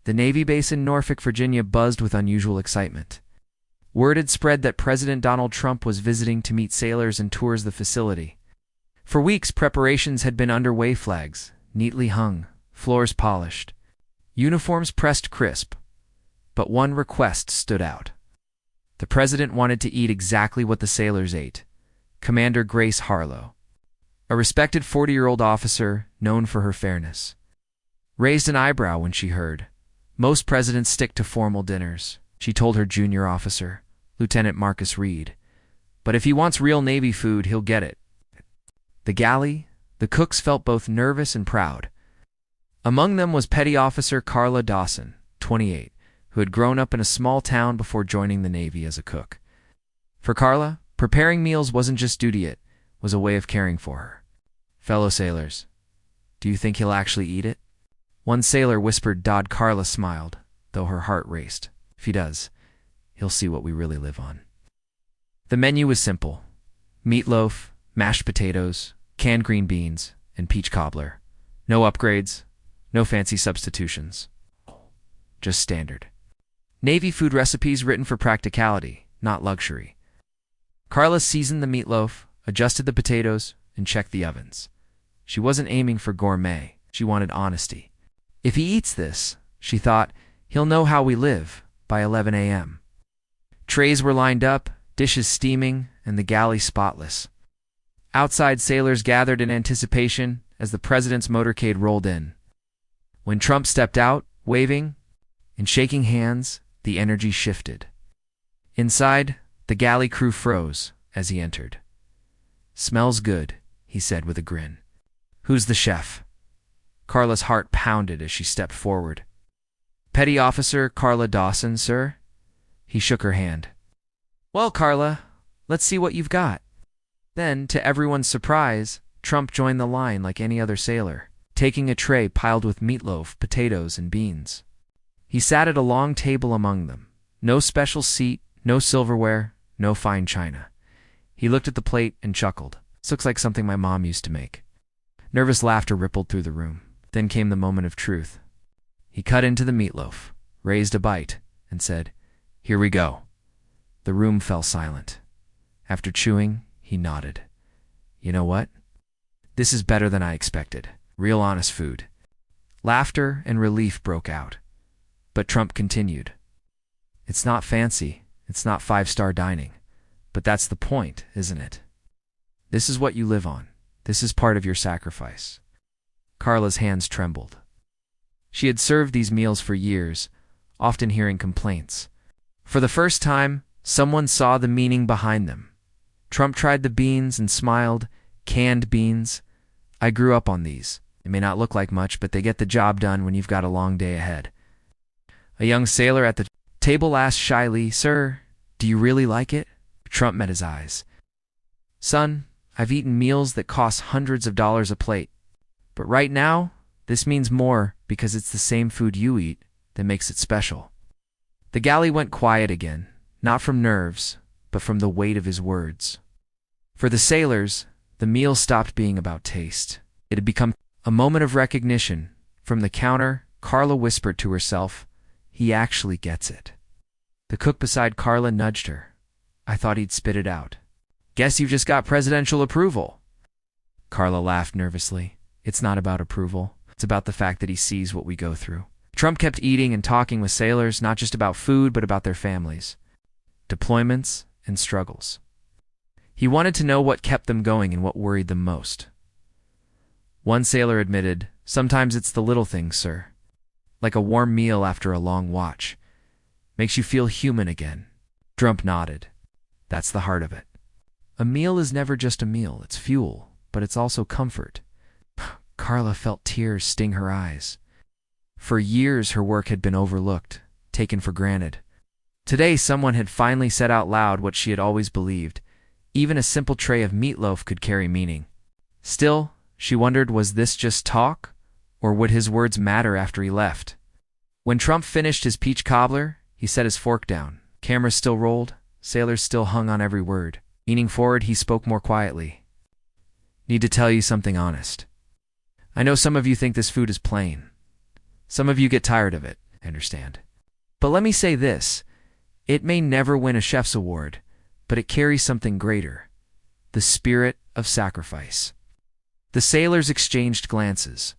The Navy base in Norfolk, Virginia buzzed with unusual excitement. Word had spread that President Donald Trump was visiting to meet sailors and tours the facility. For weeks, preparations had been underway, flags neatly hung, floors polished, uniforms pressed crisp. But one request stood out. The president wanted to eat exactly what the sailors ate. Commander Grace Harlow, a respected 40-year-old officer known for her fairness, raised an eyebrow when she heard. Most presidents stick to formal dinners, she told her junior officer, Lieutenant Marcus Reed. But if he wants real Navy food, he'll get it. The galley, the cooks felt both nervous and proud. Among them was Petty Officer Carla Dawson, 28, who had grown up in a small town before joining the Navy as a cook. For Carla, preparing meals wasn't just duty, it was a way of caring for her. Fellow sailors, do you think he'll actually eat it? One sailor whispered. Carla smiled, though her heart raced. If he does, he'll see what we really live on. The menu was simple: meatloaf, mashed potatoes, canned green beans, and peach cobbler. No upgrades, no fancy substitutions. Just standard Navy food recipes written for practicality, not luxury. Carla seasoned the meatloaf, adjusted the potatoes, and checked the ovens. She wasn't aiming for gourmet, she wanted honesty. If he eats this, she thought, he'll know how we live by 11 a.m. Trays were lined up, dishes steaming, and the galley spotless. Outside, sailors gathered in anticipation as the president's motorcade rolled in. When Trump stepped out, waving and shaking hands, the energy shifted. Inside, the galley crew froze as he entered. "Smells good," he said with a grin. "Who's the chef?" Carla's heart pounded as she stepped forward. "Petty Officer Carla Dawson, sir." He shook her hand. "Well, Carla, let's see what you've got." Then, to everyone's surprise, Trump joined the line like any other sailor, taking a tray piled with meatloaf, potatoes, and beans. He sat at a long table among them. No special seat, no silverware, no fine china. He looked at the plate and chuckled. "This looks like something my mom used to make." Nervous laughter rippled through the room. Then came the moment of truth. He cut into the meatloaf, raised a bite, and said, "Here we go." The room fell silent. After chewing, he nodded. "You know what? This is better than I expected. Real honest food." Laughter and relief broke out. But Trump continued. "It's not fancy. It's not five-star dining. But that's the point, isn't it? This is what you live on. This is part of your sacrifice." Carla's hands trembled. She had served these meals for years, often hearing complaints. For the first time, someone saw the meaning behind them. Trump tried the beans and smiled. "Canned beans. I grew up on these. They may not look like much, but they get the job done when you've got a long day ahead." A young sailor at the table asked shyly, "Sir, do you really like it?" Trump met his eyes. "Son, I've eaten meals that cost hundreds of dollars a plate. But right now, this means more because it's the same food you eat that makes it special." The galley went quiet again, not from nerves, but from the weight of his words. For the sailors, the meal stopped being about taste. It had become a moment of recognition. From the counter, Carla whispered to herself, "He actually gets it." The cook beside Carla nudged her. "I thought he'd spit it out." "Guess you've just got presidential approval." Carla laughed nervously. "It's not about approval. It's about the fact that he sees what we go through." Trump kept eating and talking with sailors, not just about food, but about their families, deployments, and struggles. He wanted to know what kept them going and what worried them most. One sailor admitted, "Sometimes it's the little things, sir. Like a warm meal after a long watch. Makes you feel human again." Trump nodded. "That's the heart of it. A meal is never just a meal. It's fuel, but it's also comfort." Carla felt tears sting her eyes. For years, her work had been overlooked, taken for granted. Today, someone had finally said out loud what she had always believed. Even a simple tray of meatloaf could carry meaning. Still, she wondered, was this just talk, or would his words matter after he left? When Trump finished his peach cobbler, he set his fork down. Cameras still rolled, sailors still hung on every word. Leaning forward, he spoke more quietly. "Need to tell you something honest. I know some of you think this food is plain. Some of you get tired of it, I understand. But let me say this. It may never win a chef's award, but it carries something greater. The spirit of sacrifice. The sailors exchanged glances.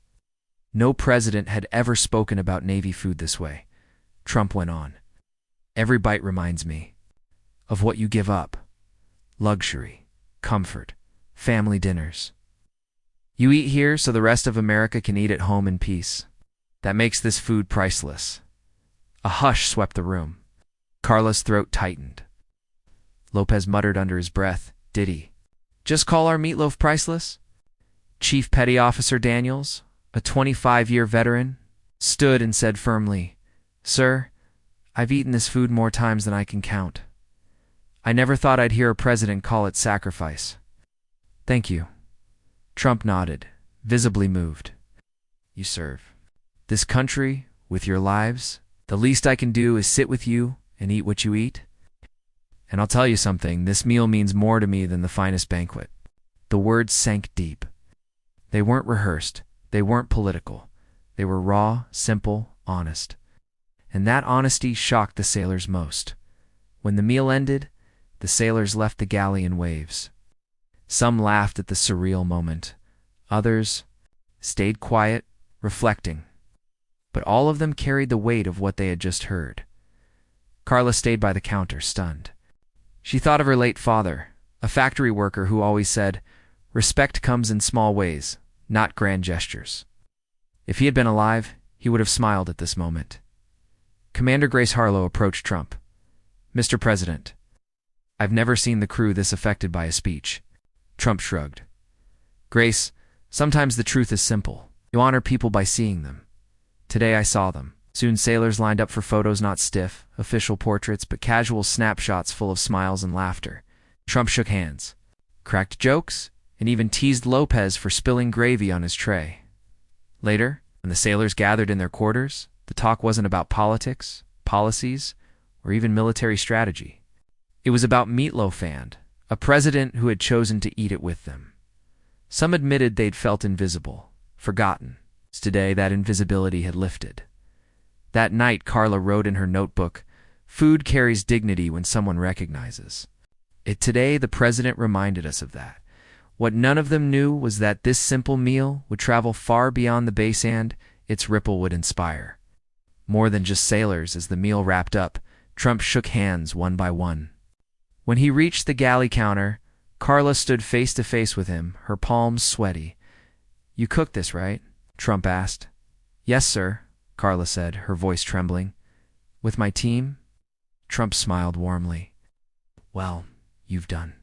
No president had ever spoken about Navy food this way. Trump went on. Every bite reminds me of what you give up. Luxury, comfort, family dinners. You eat here so the rest of America can eat at home in peace. That makes this food priceless. A hush swept the room. Carla's throat tightened. Lopez muttered under his breath, "Did he just call our meatloaf priceless?" Chief Petty Officer Daniels, a 25-year veteran, stood and said firmly, "Sir, I've eaten this food more times than I can count. I never thought I'd hear a president call it sacrifice." "Thank you." Trump nodded, visibly moved. "You serve this country with your lives. The least I can do is sit with you and eat what you eat. And I'll tell you something, this meal means more to me than the finest banquet." The words sank deep. They weren't rehearsed. They weren't political. They were raw, simple, honest. And that honesty shocked the sailors most. When the meal ended, the sailors left the galley in waves. Some laughed at the surreal moment. Others stayed quiet, reflecting. But all of them carried the weight of what they had just heard. Carla stayed by the counter, stunned. She thought of her late father, a factory worker who always said, "Respect comes in small ways, not grand gestures." If he had been alive, he would have smiled at this moment. Commander Grace Harlow approached Trump. "Mr. President, I've never seen the crew this affected by a speech." Trump shrugged. "Grace, sometimes the truth is simple. You honor people by seeing them. Today I saw them. Soon sailors lined up for photos, not stiff, official portraits, but casual snapshots full of smiles and laughter." Trump shook hands, cracked jokes, and even teased Lopez for spilling gravy on his tray. Later, when the sailors gathered in their quarters, the talk wasn't about politics, policies, or even military strategy. It was about meatloaf and a president who had chosen to eat it with them. Some admitted they'd felt invisible, forgotten. Today, that invisibility had lifted. That night, Carla wrote in her notebook, "Food carries dignity when someone recognizes." Today, the president reminded us of that. What none of them knew was that this simple meal would travel far beyond the base and its ripple would inspire. More than just sailors. As the meal wrapped up, Trump shook hands one by one. When he reached the galley counter, Carla stood face to face with him, her palms sweaty. "You cooked this, right?" Trump asked. "Yes, sir," Carla said, her voice trembling. "With my team?" Trump smiled warmly. "Well, you've done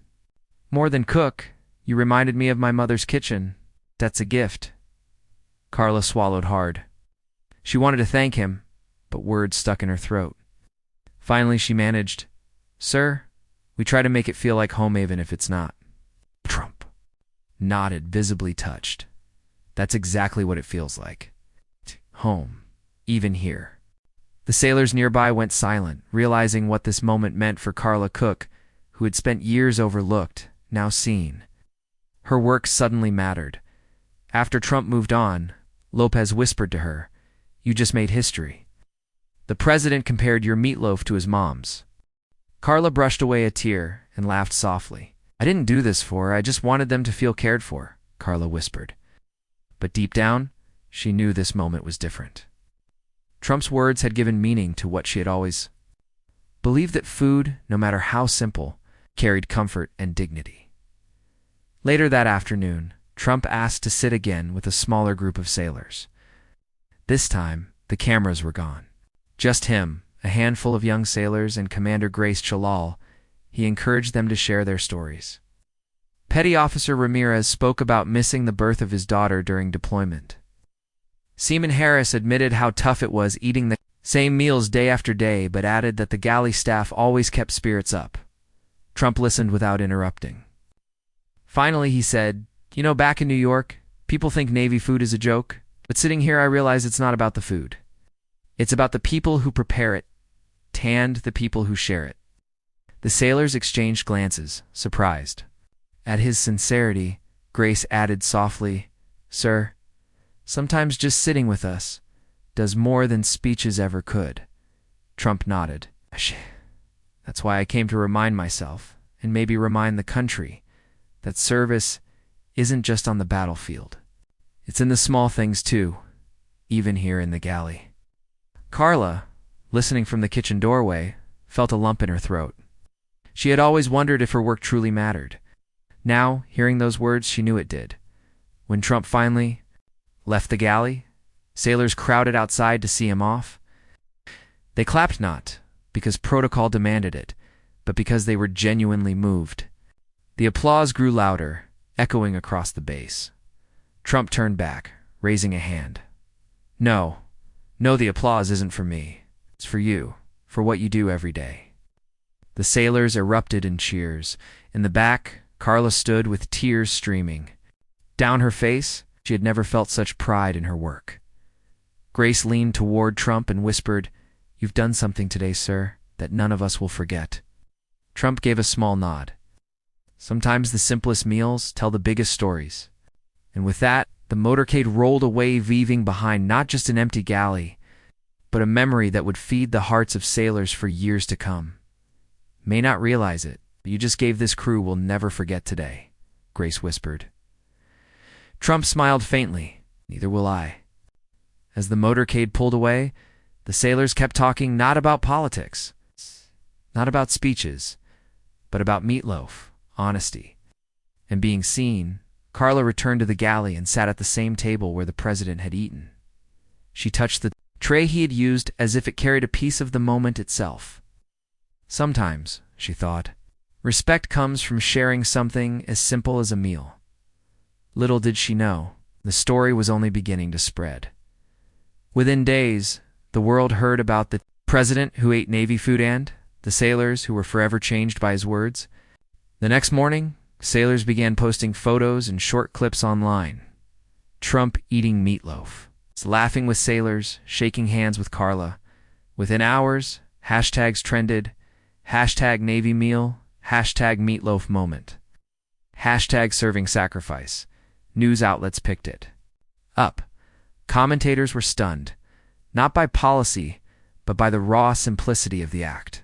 more than cook. You reminded me of my mother's kitchen. That's a gift." Carla swallowed hard. She wanted to thank him, but words stuck in her throat. Finally, she managed, "Sir, we try to make it feel like home even if it's not." Trump nodded, visibly touched. "That's exactly what it feels like. Home, even here." The sailors nearby went silent, realizing what this moment meant for Carla Cook, who had spent years overlooked, now seen. Her work suddenly mattered. After Trump moved on, Lopez whispered to her, "You just made history. The president compared your meatloaf to his mom's." Carla brushed away a tear and laughed softly. "I didn't do this for her. I just wanted them to feel cared for," Carla whispered. But deep down, she knew this moment was different. Trump's words had given meaning to what she had always believed, that food, no matter how simple, carried comfort and dignity. Later that afternoon, Trump asked to sit again with a smaller group of sailors. This time, the cameras were gone. Just him, a handful of young sailors, and Commander Grace Harlow. He encouraged them to share their stories. Petty Officer Ramirez spoke about missing the birth of his daughter during deployment. Seaman Harris admitted how tough it was eating the same meals day after day, but added that the galley staff always kept spirits up. Trump listened without interrupting. Finally, he said, "You know, back in New York, people think Navy food is a joke, but sitting here I realize it's not about the food. It's about the people who prepare it, and the people who share it." The sailors exchanged glances, surprised. At his sincerity, Grace added softly, "Sir, sometimes just sitting with us, does more than speeches ever could. Trump nodded. That's why I came to remind myself, and maybe remind the country, that service isn't just on the battlefield. It's in the small things too, even here in the galley. Carla, listening from the kitchen doorway, felt a lump in her throat. She had always wondered if her work truly mattered. Now, hearing those words, she knew it did. When Trump finally left the galley, sailors crowded outside to see him off. They clapped not because protocol demanded it, but because they were genuinely moved. The applause grew louder, echoing across the base. Trump turned back, raising a hand. No, the applause isn't for me. It's for you, for what you do every day. The sailors erupted in cheers. In the back, Carla stood with tears streaming. Down her face, she had never felt such pride in her work. Grace leaned toward Trump and whispered, "You've done something today, sir, that none of us will forget." Trump gave a small nod. Sometimes the simplest meals tell the biggest stories. And with that, the motorcade rolled away, leaving behind not just an empty galley, but a memory that would feed the hearts of sailors for years to come. May not realize it, but you just gave this crew we'll never forget today, Grace whispered. Trump smiled faintly. Neither will I. As the motorcade pulled away, the sailors kept talking not about politics, not about speeches, but about meatloaf, honesty, and being seen. Carla returned to the galley and sat at the same table where the president had eaten. She touched the tray he had used as if it carried a piece of the moment itself. Sometimes, she thought, respect comes from sharing something as simple as a meal. Little did she know, the story was only beginning to spread. Within days, the world heard about the president who ate Navy food and the sailors who were forever changed by his words. The next morning, sailors began posting photos and short clips online. Trump eating meatloaf, laughing with sailors, shaking hands with Carla. Within hours, hashtags trended, hashtag Navy meal, hashtag meatloaf moment, hashtag serving sacrifice. News outlets picked it up. Commentators were stunned, not by policy, but by the raw simplicity of the act.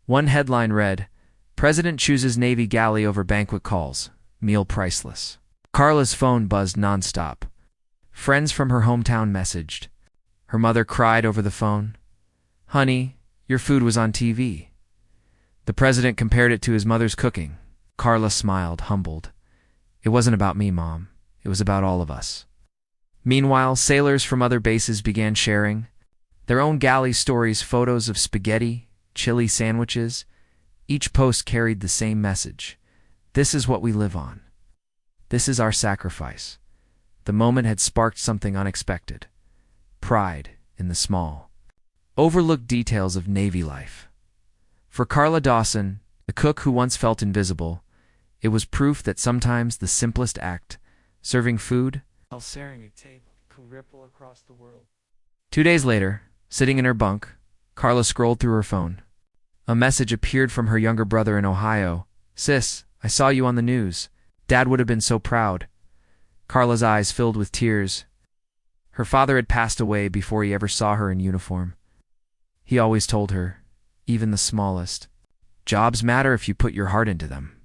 One headline read, "President chooses Navy galley over banquet calls, meal priceless." Carla's phone buzzed nonstop. Friends from her hometown messaged. Her mother cried over the phone, "Honey, your food was on TV." The president compared it to his mother's cooking. Carla smiled, humbled. "It wasn't about me, Mom. It was about all of us." Meanwhile, sailors from other bases began sharing their own galley stories, photos of spaghetti, chili sandwiches. Each post carried the same message. This is what we live on. This is our sacrifice. The moment had sparked something unexpected. Pride in the small, overlooked details of Navy life. For Carla Dawson, the cook who once felt invisible, it was proof that sometimes the simplest act, serving food, sharing a table, could ripple across the world. 2 days later, sitting in her bunk, Carla scrolled through her phone. A message appeared from her younger brother in Ohio. "Sis, I saw you on the news. Dad would have been so proud." Carla's eyes filled with tears. Her father had passed away before he ever saw her in uniform. He always told her, even the smallest, jobs matter if you put your heart into them.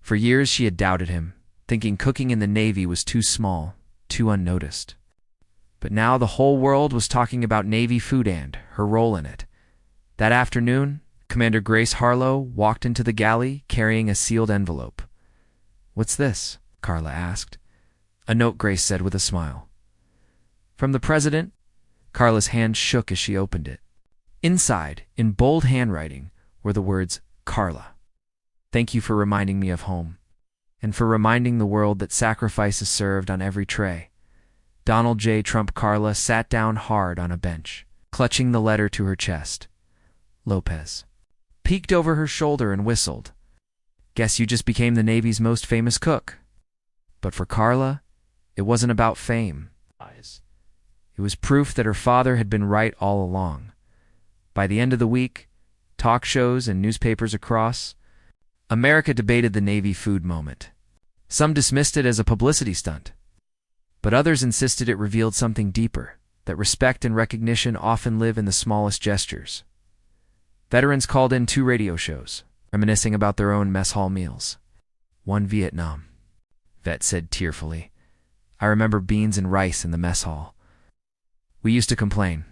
For years she had doubted him, thinking cooking in the Navy was too small, too unnoticed. But now the whole world was talking about Navy food and her role in it. That afternoon, Commander Grace Harlow walked into the galley carrying a sealed envelope. "What's this?" Carla asked. "A note," Grace said with a smile. "From the president?" Carla's hand shook as she opened it. Inside, in bold handwriting, were the words, "Carla, thank you for reminding me of home, and for reminding the world that sacrifice is served on every tray." Donald J. Trump. Carla sat down hard on a bench, clutching the letter to her chest. Lopez peeked over her shoulder and whistled. "Guess you just became the Navy's most famous cook." But for Carla, it wasn't about fame. It was proof that her father had been right all along. By the end of the week, talk shows and newspapers across America debated the Navy food moment. Some dismissed it as a publicity stunt, but others insisted it revealed something deeper. that respect and recognition often live in the smallest gestures. Veterans called in 2 radio shows, reminiscing about their own mess hall meals. "One Vietnam," vet said tearfully. "I remember beans and rice in the mess hall. We used to complain,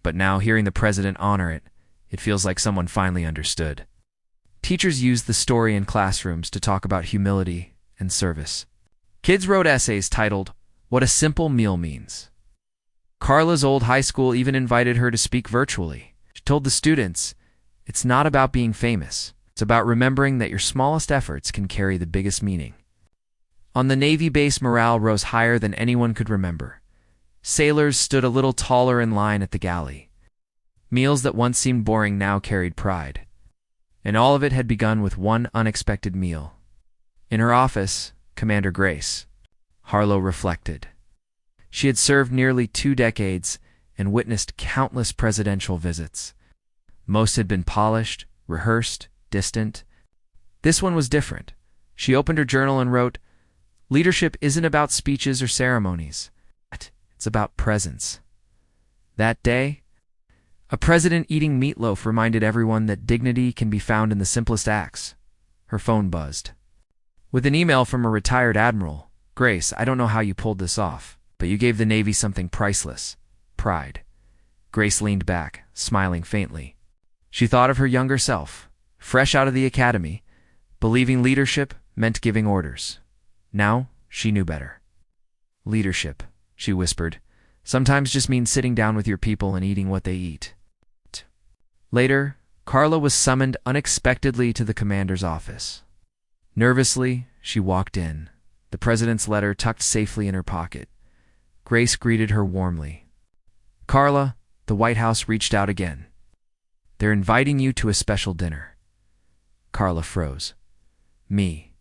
but now hearing the president honor it, it feels like someone finally understood." Teachers used the story in classrooms to talk about humility and service. Kids wrote essays titled, "What a Simple Meal Means." Carla's old high school even invited her to speak virtually. She told the students, "It's not about being famous. It's about remembering that your smallest efforts can carry the biggest meaning." On the Navy base, morale rose higher than anyone could remember. Sailors stood a little taller in line at the galley. Meals that once seemed boring now carried pride. And all of it had begun with one unexpected meal. In her office, Commander Grace Harlow reflected. She had served nearly 2 decades and witnessed countless presidential visits. Most had been polished, rehearsed, distant. This one was different. She opened her journal and wrote, "Leadership isn't about speeches or ceremonies. It's about presence." That day, a president eating meatloaf reminded everyone that dignity can be found in the simplest acts. Her phone buzzed. With an email from a retired admiral, "Grace, I don't know how you pulled this off, but you gave the Navy something priceless: pride." Grace leaned back, smiling faintly. She thought of her younger self, fresh out of the academy, believing leadership meant giving orders. Now, she knew better. "Leadership," she whispered, "sometimes just means sitting down with your people and eating what they eat." Later, Carla was summoned unexpectedly to the commander's office. Nervously, she walked in, the president's letter tucked safely in her pocket. Grace greeted her warmly. "Carla, the White House reached out again. They're inviting you to a special dinner." Carla froze. "Me?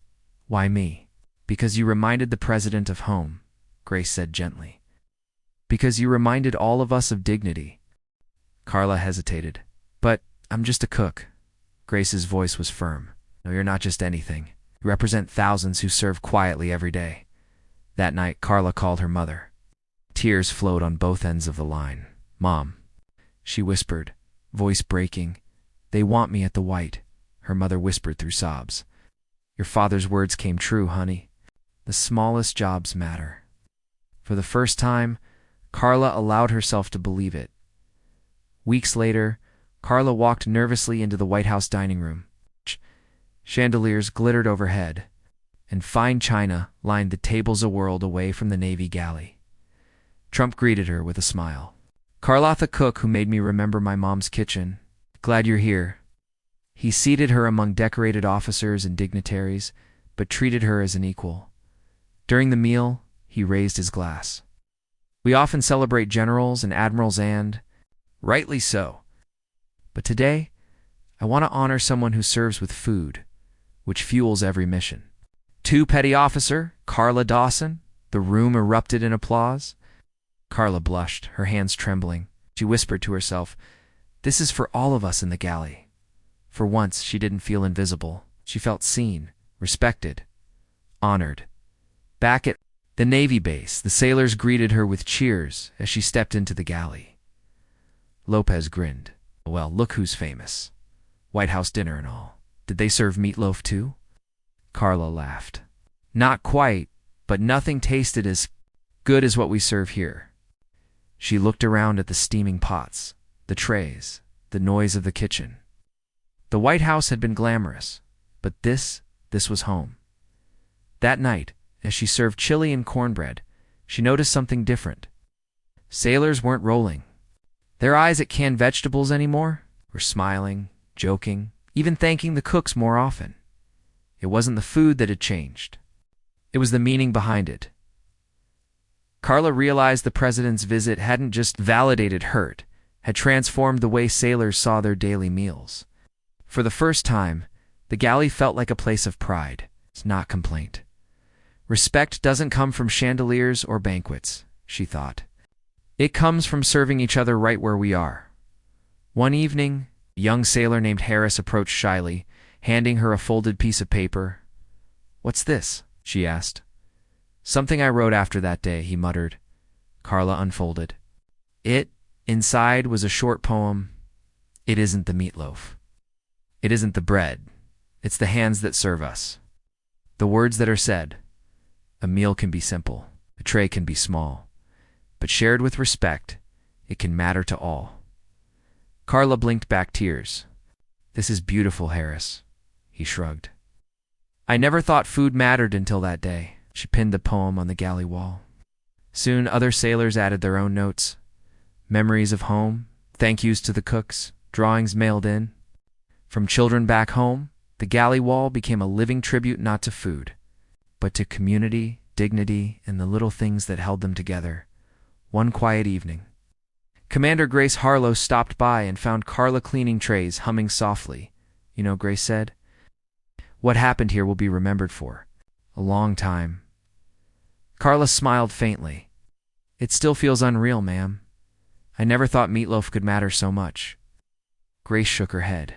Why me?" "Because you reminded the president of home," Grace said gently. "Because you reminded all of us of dignity." Carla hesitated. "But I'm just a cook." Grace's voice was firm. "No, you're not just anything. You represent thousands who serve quietly every day." That night, Carla called her mother. Tears flowed on both ends of the line. "Mom," she whispered, voice breaking. "They want me at the White," her mother whispered through sobs. "Your father's words came true, honey. The smallest jobs matter." For the first time, Carla allowed herself to believe it. Weeks later, Carla walked nervously into the White House dining room. Chandeliers glittered overhead, and fine china lined the tables a world away from the Navy galley. Trump greeted her with a smile. "Carla, the cook who made me remember my mom's kitchen. Glad you're here." He seated her among decorated officers and dignitaries, but treated her as an equal. During the meal, he raised his glass. "We often celebrate generals and admirals and, rightly so. But today, I want to honor someone who serves with food, which fuels every mission." "To Petty Officer Carla Dawson." The room erupted in applause. Carla blushed, her hands trembling. She whispered to herself, "This is for all of us in the galley." For once, she didn't feel invisible. She felt seen, respected, honored. Back at the Navy base, the sailors greeted her with cheers as she stepped into the galley. Lopez grinned. "Well, look who's famous. White House dinner and all. Did they serve meatloaf too?" Carla laughed. "Not quite, but nothing tasted as good as what we serve here." She looked around at the steaming pots, the trays, the noise of the kitchen. The White House had been glamorous, but this was home. That night, as she served chili and cornbread, she noticed something different. Sailors weren't rolling their eyes at canned vegetables anymore. Were smiling, joking, even thanking the cooks more often. It wasn't the food that had changed. It was the meaning behind it. Carla realized the president's visit hadn't just validated hurt, had transformed the way sailors saw their daily meals. For the first time, the galley felt like a place of pride, not complaint. Respect doesn't come from chandeliers or banquets, she thought. It comes from serving each other right where we are. One evening, a young sailor named Harris approached shyly, handing her a folded piece of paper. "What's this?" she asked. "Something I wrote after that day," he muttered. Carla unfolded. Inside was a short poem. It isn't the meatloaf. It isn't the bread. It's the hands that serve us. The words that are said. A meal can be simple. A tray can be small. But shared with respect, it can matter to all. Carla blinked back tears. This is beautiful, Harris. He shrugged. I never thought food mattered until that day. She pinned the poem on the galley wall. Soon other sailors added their own notes. Memories of home, thank yous to the cooks, drawings mailed in. From children back home, the galley wall became a living tribute not to food, but to community, dignity, and the little things that held them together. One quiet evening, Commander Grace Harlow stopped by and found Carla cleaning trays, humming softly. You know, Grace said, what happened here will be remembered for a long time. Carla smiled faintly. It still feels unreal, ma'am. I never thought meatloaf could matter so much. Grace shook her head.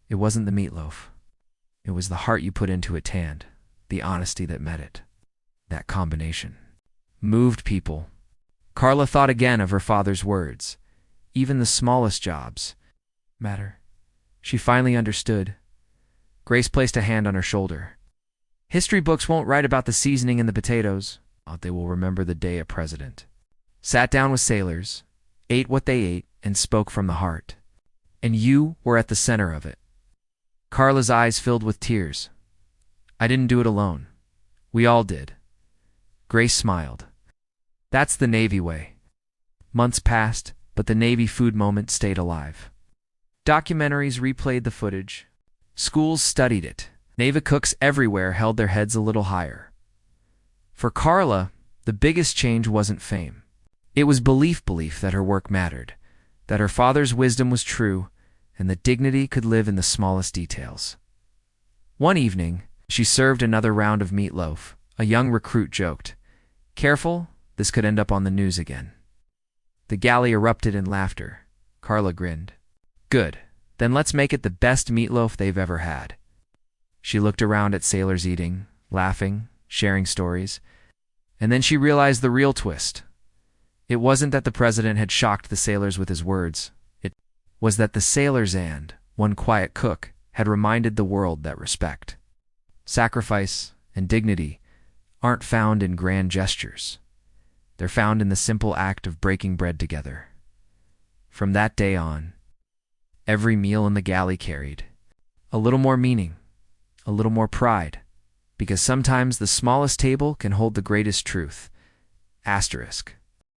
It wasn't the meatloaf. It was the heart you put into it, Tand, the honesty that met it. That combination moved people. Carla thought again of her father's words. Even the smallest jobs matter. She finally understood. Grace placed a hand on her shoulder. History books won't write about the seasoning in the potatoes. They will remember the day a president sat down with sailors, ate what they ate, and spoke from the heart. And you were at the center of it. Carla's eyes filled with tears. I didn't do it alone. We all did. Grace smiled. That's the Navy way. Months passed, but the Navy food moment stayed alive. Documentaries replayed the footage. Schools studied it. Navy cooks everywhere held their heads a little higher. For Carla, the biggest change wasn't fame. It was belief that her work mattered, that her father's wisdom was true, and that dignity could live in the smallest details. One evening, she served another round of meatloaf. A young recruit joked, "Careful, this could end up on the news again." The galley erupted in laughter. Carla grinned. Good, then let's make it the best meatloaf they've ever had. She looked around at sailors eating, laughing, sharing stories, and then she realized the real twist. It wasn't that the president had shocked the sailors with his words. It was that the sailors and one quiet cook had reminded the world that respect, sacrifice, and dignity aren't found in grand gestures. They're found in the simple act of breaking bread together. From that day on, every meal in the galley carried a little more meaning, a little more pride, because sometimes the smallest table can hold the greatest truth. Asterisk.